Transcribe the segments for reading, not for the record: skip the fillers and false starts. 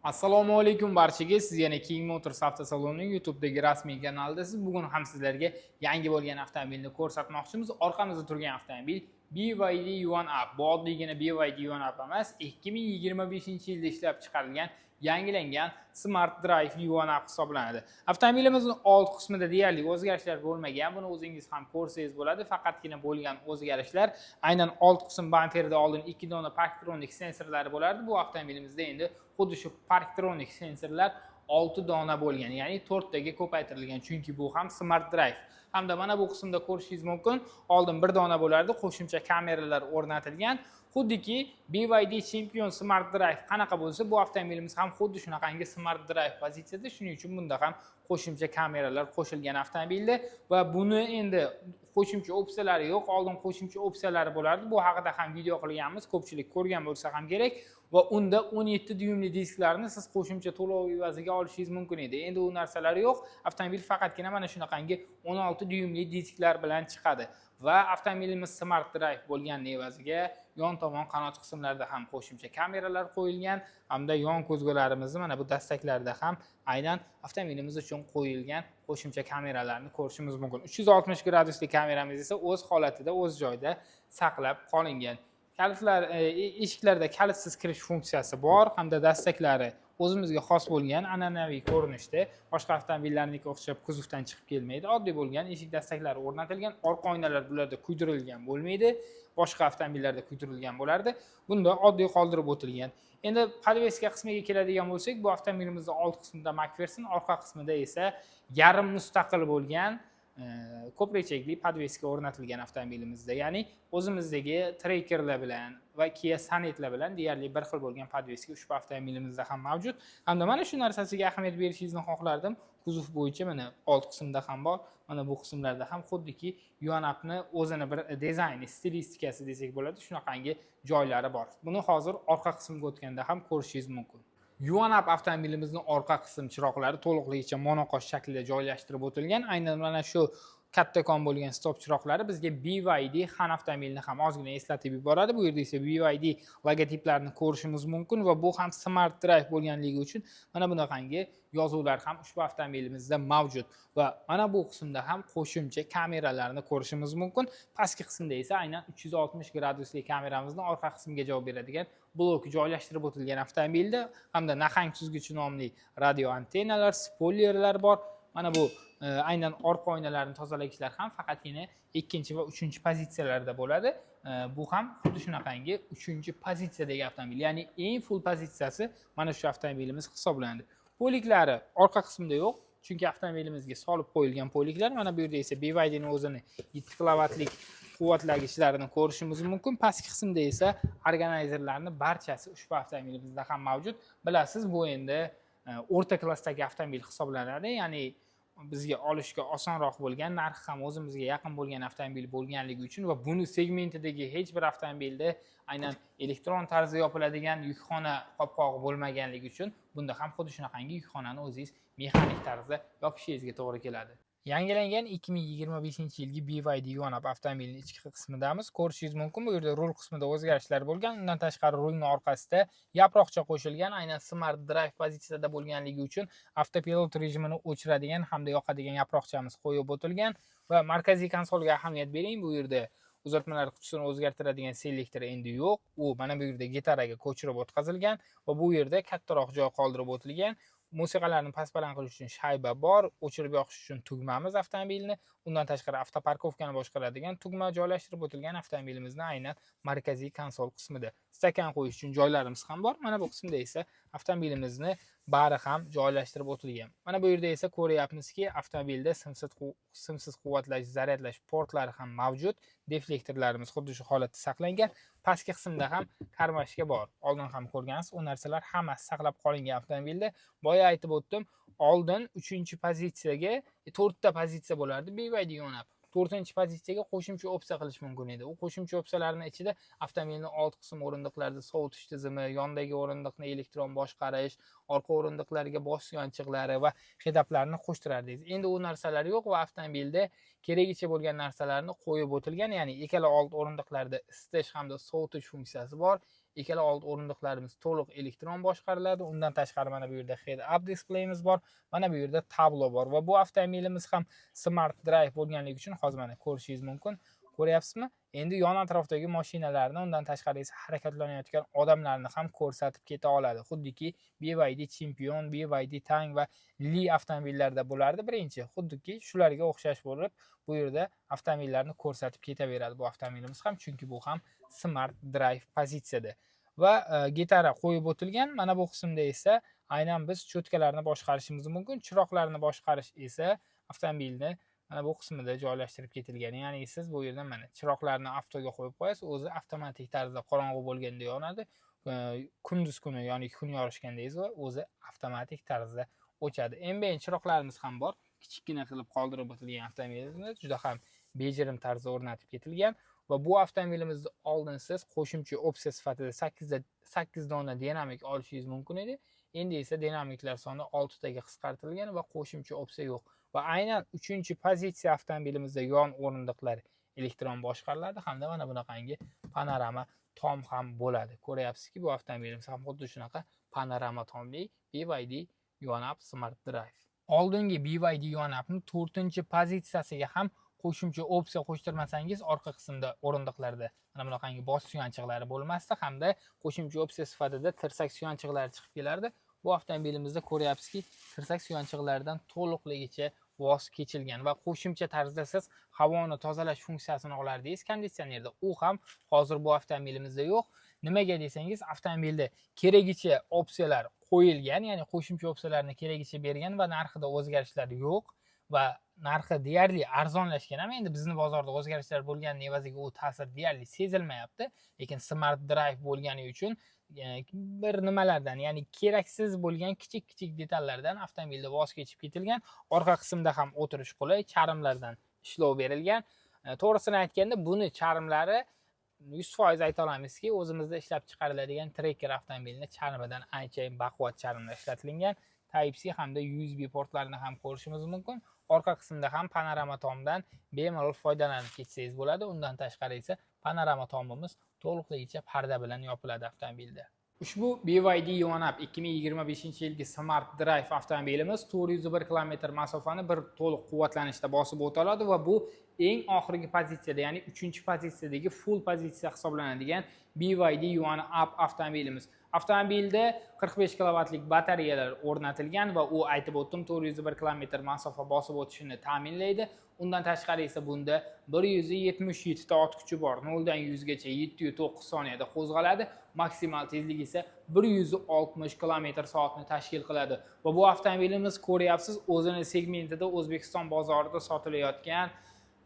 Assalomu alaykum barchaga. Siz yana King Motors avtosalonining YouTube'dagi rasmiy kanalidasiz. Bugun ham sizlarga yangi bo'lgan avtomobilni ko'rsatmoqchimiz. Orqamizda turgan avtomobil BYD Yuan-Up. Bu oddiygina BYD Yuan-Up emas, 2025-yilda ishlab chiqarilgan yangilangan Smart Drive Yuan-Up hisoblanadi. Avtomobilimizning old qismida deyarli o'zgarishlar bo'lmagan. Buni o'zingiz ham ko'rsangiz bo'ladi. Faqatgina bo'lgan o'zgarishlar aynan old qism bamperida oldin 2 dona Parktronic sensorlari bo'lardi. Bu avtomobilimizda endi xuddi shu Parktronic sensorlar 6 dona bo'lgan, ya'ni 4 taga ko'paytirilgan, chunki bu ham Smart Drive. Hamda mana bu qismda ko'rishingiz mumkin, oldin 1 dona bo'lardi, qo'shimcha kameralar o'rnatilgan. Xuddiki BYD Champion Smart Drive qanaqa bo'lsa, bu avtomobilimiz ham xuddi shunaqangi Smart Drive pozitsiyada, shuning uchun bunda ham qo'shimcha kameralar qo'shilgan avtomobilda va buni endi qo'shimcha opsiyalari yo'q, oldin qo'shimcha opsiyalari bo'lardi. Bu haqida ham video qilganmiz, ko'pchilik ko'rgan bo'lsa ham kerak. Va unda 17 dyumli disklarni siz qo'shimcha to'lov evaziga olishingiz mumkin edi. Endi u narsalar yo'q. Avtomobil faqatgina mana shunaqangi 16 dyumli disklar bilan chiqadi. Va avtomobilimiz Smart Drive bo'lgan evaziga yon tomon qanot qismlarida ham qo'shimcha kameralar qo'yilgan, hamda yon ko'zgularimizni mana bu dastaklarda ham aynan avtomobilimiz uchun qo'yilgan qo'shimcha kameralarni ko'rishimiz mumkin. 360 gradusli kameramiz esa o'z holatida, o'z joyida saqlab qolingan. Kalitlar, eshiklarda kalitsiz kirish funksiyasi bor, hamda dastaklari o'zimizga xos bo'lgan an'anaviy ko'rinishda, boshqa avtomobillarnikiga o'xshab kuzovdan chiqib kelmaydi. Oddiy bo'lgan eshik dastaklari o'rnatilgan, orqa oynalar bularda kuydirilgan bo'lmaydi. Boshqa avtomobillarda kuydirilgan bo'lardi. Bunda oddiy qoldirib o'tilgan. Endi podveska qismiga keladigan bo'lsak, bu avtomobilimizning old qismida McPherson, orqa qismida esa yarim mustaqil bo'lgan ko'prikchakli podveska o'rnatilgan avtomobilimizda, ya'ni o'zimizdagi Tracker'lar bilan va Kia Sonet'lar bilan deyarli bir xil bo'lgan podveska ushbu avtomobilimizda ham mavjud. Hamda mana shu narsasiga ahamiyat berishingizni xohlardim. Kuzov bo'yicha mana old qismda ham bor, mana bu qismlarda ham xuddiki Yuan-Up'ni o'zini bir dizayni, stilistikasi desak bo'ladi, shunaqangi joylari bor. Buni hozir orqa qismga o'tganda ham ko'rishingiz mumkin. Yuan-Up avtomobilimizning orqa qism chiroqlari to'liqligicha monoqosh shaklida joylashtirib o'tilgan. Aynan mana shu kattakon bo'lgan stop chiroqlari bizga BYD Han avtomobilini ham ozgina eslatib yuboradi. Bu yerda esa BYD logotiplarini ko'rishimiz mumkin va bu ham Smart Drive bo'lganligi uchun mana bunaqangi yozuvlar ham ushbu avtomobilimizda mavjud va mana bu qismda ham qo'shimcha kameralarni ko'rishimiz mumkin. Pastki qismda esa aynan 360 gradusli kameramizning orqa qismiga javob beradigan blok joylashtirib o'tilgan avtomobilda, hamda nahang suzgichi nomli radio antennalar, spoilerlar bor. Mana bu aynan orqa oynalarni tozalagichlar ham faqatgina 2 va 3 pozitsiyalarda bo'ladi. Bu ham xuddi shunaqangi 3-pozitsiyadagi avtomobil, ya'ni eng full pozitsiyasi mana shu avtomobilimiz hisoblanadi. Poliklari orqa qismida yo'q, chunki avtomobilimizga solib qo'yilgan poliklar. Mana bu yerda esa BYD'ning o'zini 7 kilovatlik quvvatlagichlarini ko'rishimiz mumkin. Pastki qismda esa organizerlarning barchasi ushbu avtomobilimizda ham mavjud. Bilasiz, bu endi o'rta klassdagi avtomobil hisoblanadi, ya'ni bizga olishga osonroq bo'lgan, narxi ham o'zimizga yaqin bo'lgan avtomobil bo'lganligi uchun va buni segmentidagi hech bir avtomobilda aynan elektron tarzda yopiladigan yukxona qopqog'i bo'lmaganligi uchun bunda ham xuddi shunaqangi yukxonani o'zingiz mexanik tarzda yopishingizga to'g'ri keladi. Yangilangan 2025-yilgi BYD Yuan-Up avtomobilining ichki qismidamiz. Ko'rishingiz mumkin, bu yerda rul qismida o'zgarishlar bo'lgan. Undan tashqari rulning orqasida yaproqcha qo'shilgan, aynan Smart Drive pozitsiyada bo'lganligi uchun avtopilot rejimini o'chiradigan hamda yoqadigan yaproqchamiz qo'yib o'tilgan va markaziy konsolga ahamiyat bering. Bu yerda uzatmalar qutisini o'zgartiradigan selektor endi yo'q. U mana bu yerda gitaraga ko'chirib o'tkazilgan va bu yerda kattaroq joy qoldirib o'tilgan. Musiqalarni past-baland qilish uchun shayba bor, o'chirib yoqish uchun tugmamiz avtomobilni. Undan tashqari avtoparkovkani boshqaradigan tugma joylashtirib o'tilgan avtomobilimizning aynan markaziy konsol qismida. Stakan qo'yish uchun joylarimiz ham bor. Mana bu qismda esa avtomobilimizni bari ham joylashtirib o'tilgan. Mana bu yerda esa ko'ryapmizki, avtomobilda simsiz quvvatlash, zaryadlash portlari ham mavjud. Deflektorlarimiz xuddi shu holatda saqlangan. Pastki qismda ham karmashka bor. Oldin ham ko'rgansiz, u narsalar hammasi saqlab qolingan avtomobilda. Boya aytib o'tdim, oldin 3-pozitsiyaga 4 ta pozitsiya bo'lardi BYD Yuan-Up. 4-pozitsiyaga qo'shimcha opsiya qilish mumkin edi. U qo'shimcha opsiyalarning ichida avtomobilning old qism o'rindiqlarida sovutish tizimi, yondagi o'rindiqni elektron boshqarish, orqa o'rindiqlarga bosh yonchiqlari va hedaplarni qo'shtirardingiz. Endi u narsalar yo'q va avtomobilda keragicha bo'lgan narsalarni qo'yib o'tilgan, ya'ni ikkala old o'rindiqlarda isitish hamda sovutish funksiyasi bor. Ikkala old o'rindiqlarimiz to'liq elektron boshqariladi. Undan tashqari mana bu yerda head up displeyimiz bor. Mana bu yerda tablo bor va bu avtomobilimiz ham smart drive bo'lganligi uchun hozir mana ko'rishingiz mumkin. Ko'ryapsizmi? Endi yon atrofdagi mashinalarni, undan tashqari esa harakatlanayotgan odamlarni ham ko'rsatib keta oladi. Xuddiki BYD Champion, BYD Tang va Li avtomobillarda bo'lardi birinchi. Xuddiki shularga o'xshash bo'lib, bu yerda avtomobillarni ko'rsatib ketaveradi bu avtomobilimiz ham, chunki bu ham smart drive pozitsiyada. Va gitara qo'yib o'tilgan. Mana bu qismda esa aynan biz cho'tkalarni boshqarishimiz mumkin. Chiroqlarni boshqarish esa avtomobilni mana bu qismida joylashtirib ketilgan. Ya'ni siz bu yerdan mana chiroqlarni avtoga qo'yib qo'yasiz, o'zi avtomatik tarzda qorong'u bo'lganda yonadi. Kunduz kuni, ya'ni kun yorishganda esa o'zi avtomatik tarzda o'chadi. Ambient chiroqlarimiz ham bor. Kichikgina qilib qoldirib o'tilgan avtomobilimiz juda ham bejirim tarzda o'rnatib ketilgan. Va bu avtomobilimizni oldin siz qo'shimcha opsiya sifatida 8 dona dinamik olishingiz mumkin edi. Endi esa dinamiklar soni 6 taga qisqartirilgan va qo'shimcha opsiya yo'q. Va aynan 3-pozitsiya avtomobilimizda yon o'rindiqlar elektron boshqariladi hamda mana bunaqangi panorama tom ham bo'ladi. Ko'ryapsizki, bu avtomobilimiz ham xuddi shunaqa panorama tomli BYD YONAP Smart Drive. Oldingi BYD YONAPning 4-pozitsiyasiga ham qo'shimcha opsiya qo'shtirmasangiz, orqa qismda o'rindiqlarda mana bunaqangi bosh suyanchiqlari bo'lmasdi hamda qo'shimcha opsiya sifatida tirsak suyanchiqlari chiqib kelardi. Bu avtomobilimizda ko'ryapsizki, tirsak suyanchiqlaridan to'liqligicha voz kechilgan va qo'shimcha tarzda siz havoni tozalash funksiyasini olardingiz konditsionerda. U ham hozir bu avtomobilimizda yo'q. Nimaga desangiz, avtomobilda keragicha opsiyalar qo'yilgan, ya'ni qo'shimcha opsiyalarni keragicha bergan va narxida o'zgarishlar yo'q va narxi deyarli arzonlashgan. Ham endi bizning bozorda o'zgarishlar bo'lganining evaziga u ta'sir deyarli sezilmayapti, lekin smart drive bo'lgani uchun bir nimalardan, ya'ni keraksiz bo'lgan kichik detallardan avtomobilda voz kechib ketilgan. Orqa qismda ham o'tirish qulay, charmlardan ishlov berilgan. To'g'risini aytganda, buni charmlari 100% ayta olamizki, o'zimizda ishlab chiqariladigan Tracker avtomobilini charmidan anchayin baquvvat charmlar ishlatilgan. Type-C hamda USB portlarini ham ko'rishimiz mumkin. Orqa qismda ham panorama tomdan bemalol foydalanib ketsangiz bo'ladi. Undan tashqari esa panorama tomimiz to'liqligicha parda bilan yopiladi avtomobilda. Ushbu BYD YONAP 2025-yilgi Smart Drive avtomobilimiz 401 km masofani bir to'liq quvvatlanishda bosib o'ta oladi va bu eng oxirgi pozitsiyada, ya'ni 3-pozitsiyadagi full pozitsiya hisoblanadigan BYD YONAP avtomobilimiz. Avtomobilda 45 kilovatlik batareyalar o'rnatilgan va u aytib o'tdim 401 km masofa bosib o'tishini ta'minlaydi. Undan tashqari esa bunda 177 ta ot kuchi bor. 0 dan 100 gacha 7.9 soniyada qo'zg'aladi. Maksimal tezlik esa 160 km/soatni tashkil qiladi. Va bu avtomobilimiz ko'ryapsiz, o'zini segmentida O'zbekiston bozorida sotilayotgan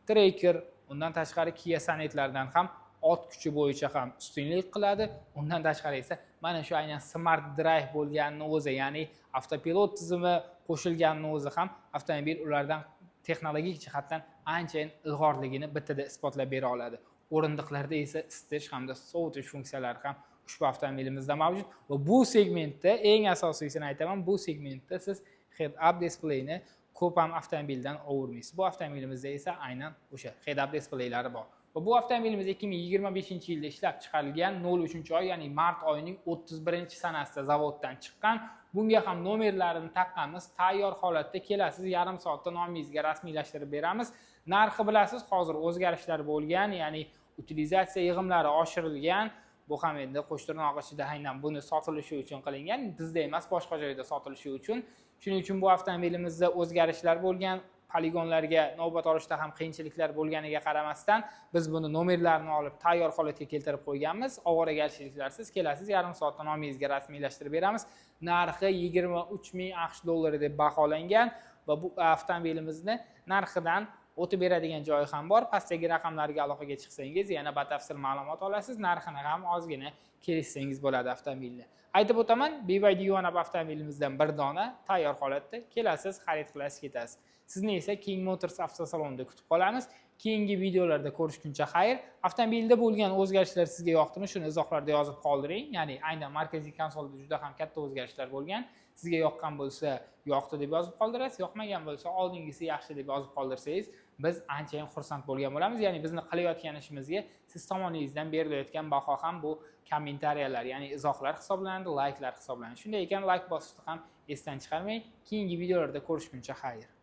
Tracker, undan tashqari Kia Sonetlardan ham ot kuchi bo'yicha ham ustunlik qiladi. Undan tashqari esa mana shu aynan Smart Drive bo'lganini o'zi, ya'ni avtopilot tizimi qo'shilganini o'zi ham avtomobil ulardan texnologik jihatdan anchayin ilg'orligini bittada isbotlab bera oladi. O'rindiqlarda esa isitish hamda sovutish funksiyalari ham ushbu avtomobilimizda mavjud va bu segmentda eng asosiyisini aytaman, bu segmentda siz head up displeyni ko'p ham avtomobildan olmaysiz. Bu avtomobilimizda esa aynan o'sha head up displaylari bor. Va bu avtomobilimiz 2025-yilda ishlab chiqarilgan 03-oy, ya'ni mart oyining 31-sanasida zavoddan chiqqan. Bunga ham nomerlarini taqqanmiz. Tayyor holatda kelasiz, yarim soatda nomingizga rasmiylashtirib beramiz. Narxi bilasiz, hozir o'zgarishlar bo'lgan, ya'ni utilizatsiya yig'imlari oshirilgan. Bu ham endi qo'shtirnoq ichida aynan buni sotilishi uchun qilingan, bizda emas, boshqa joyda sotilishi uchun. Shuning uchun bu avtomobilimizda o'zgarishlar bo'lgan. Poligonlarga navbat olishda ham qiyinchiliklar bo'lganiga qaramasdan biz buni nomerlarini olib tayyor holatga keltirib qo'yganmiz. Ovoragarchiliklarsiz kelasiz, yarim soatda nomingizga rasmiylashtirib beramiz. Narxi 23,000 AQSh dollari deb baholangan va bu avtomobilimizni narxidan o'tib beradigan joyi ham bor. Pastdagi raqamlarga aloqaga chiqsangiz yana batafsil ma'lumot olasiz. Narxini ham ozgina kelishsangiz bo'ladi avtomobilni. Aytib o'taman, BYD YONAP avtomobilimizdan bir dona tayyor holatda kelasiz, xarid qilasiz, ketasiz. Sizni esa King Motors avtosalonida kutib qolamiz. Keyingi videolarda ko'rishguncha xayr. Avtomobilda bo'lgan o'zgarishlar sizga yoqdimi? Shuni izohlarda yozib qoldiring. Ya'ni aynan markaziy konsolda juda ham katta o'zgarishlar bo'lgan. Sizga yoqqan bo'lsa, yoqdi deb yozib qoldirasiz, yoqmagan bo'lsa, oldingisi yaxshi deb yozib qoldirsangiz biz anchayin xursand bo'lgan bo'lamiz. Ya'ni bizni qilayotgan ishimizga siz tomoningizdan berilayotgan baho ham bu kommentariyalar, ya'ni izohlar hisoblanadi, layklar hisoblanadi. Shunday ekan, layk bosishni ham esdan chiqarmang. Keyingi videolarda ko'rishguncha xayr.